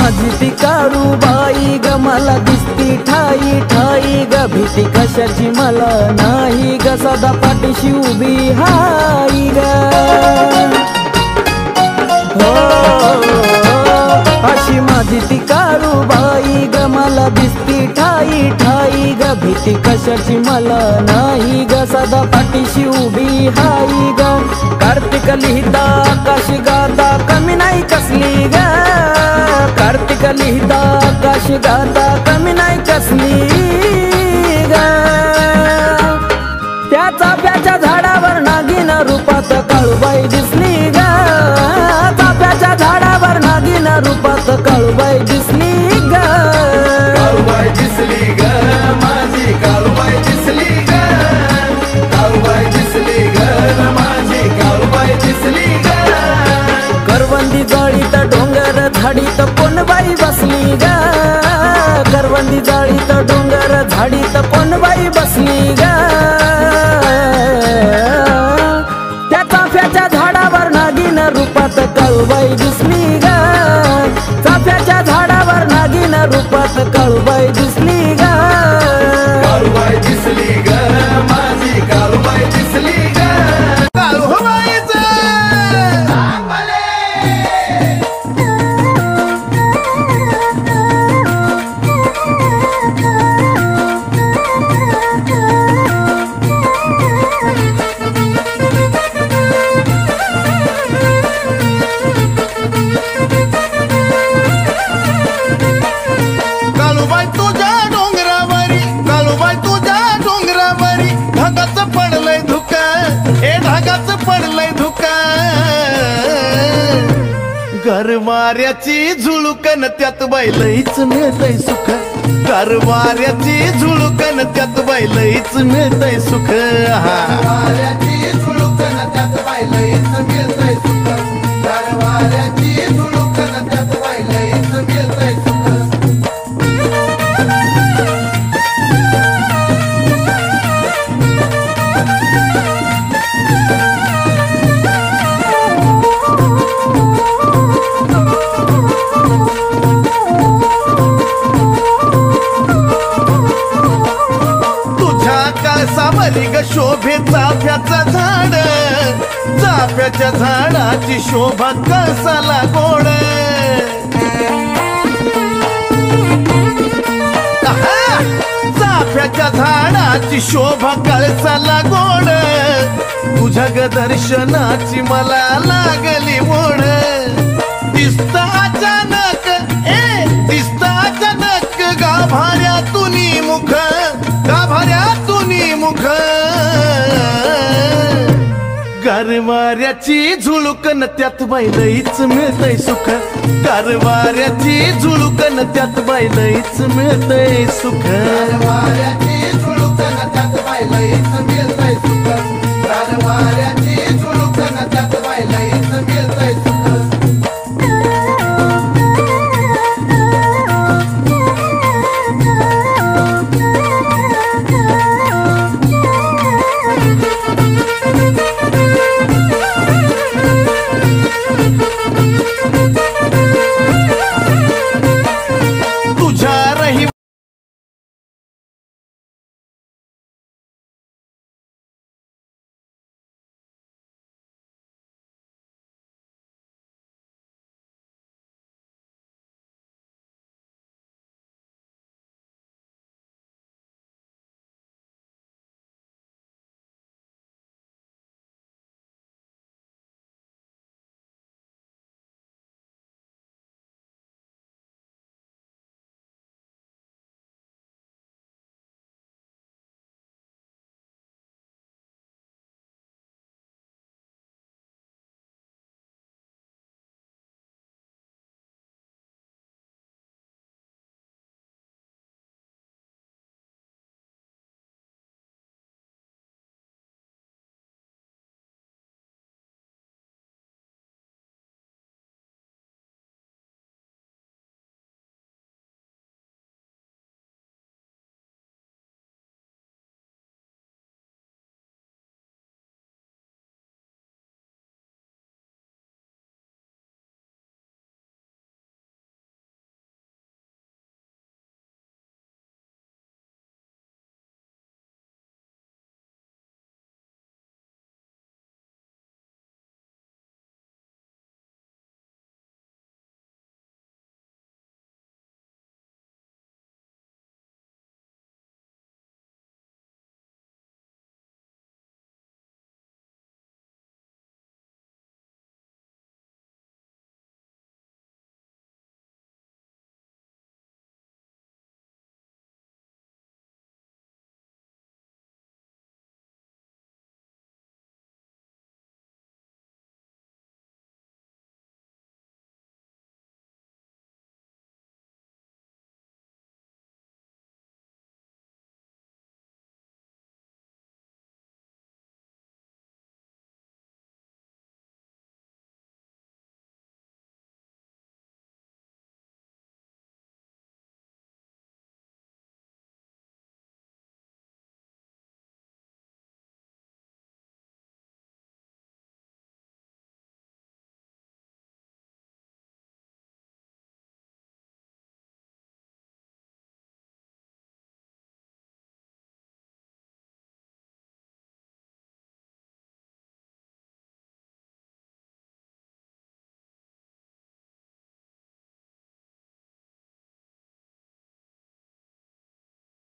माझी ती काळूबाई ग मला दिसती ठाई ठाई ग भीती कशाची मला नाही ग सदा पाठीशी उभी हाई ग हो अशी माझी ती काळूबाई ग मला दिसती ठाई ठाई ग भीती कशाची मला नाही ग सदा पाठीशी उभी हाई ग कार्तिक लिहिता आकाश गाता कमी नाही कसली ग कार्तिक लिहिता आकाश गाता कमी नाही कसली ग त्या चाफ्याच्या झाडावर नागिन रूपात काळूबाई दिसली ग चाफ्याच्या झाडावर नागिन रूपात काळूबाई दिसली ग काळूबाई दिसली ग माझी काळूबाई दिसली ग काळूबाई दिसली ग माझी काळूबाई दिसली ग करवंदी जाळीत डोंगर झाडीत कोणबाई बसली ग करवंदी जाळीत डोंगर झाडीत कोणबाई बसली ग त्या चाफ्याच्या झाडावर नागिन रूपात काळूबाई दिसली ग चाफ्याच्या झाडावर नागिन रूपात काळूबाई दिसली ग काळूबाई दिसली ग माझी काळूबाई दिसली ग गरवाऱ्याची झुळूकन त्यात बाईलईच मिळतय सुख गरवाऱ्याची झुळूकन त्यात बाईलईच मिळतय सुख गरवाऱ्याची झुळूकन त्यात बाईलईच मिळतय सुख गरवाऱ्याची झुळूकन त्यात बाईलईच मिळतय सुख ग शोभे चाफ्याचं झाड चाफ्याच्या झाडाची शोभा कळसाला गोड चाफ्याच्या झाडाची शोभा कळसाला गोड तुझ्या ग दर्शनाची मला लागली ओढ दिसत अचानक दिसत अचानक गाभाऱ्यातून मुख गाभाऱ्यातून मुख गरवाऱ्याची झुळूकन त्यात बाईलईच मिळतय सुख गरवाऱ्याची झुळूकन त्यात बाईलईच मिळतय सुख गरवाऱ्याची झुळूकन त्यात बाईलईच मिळतय सुख गरवाऱ्याची झुळूकन त्यात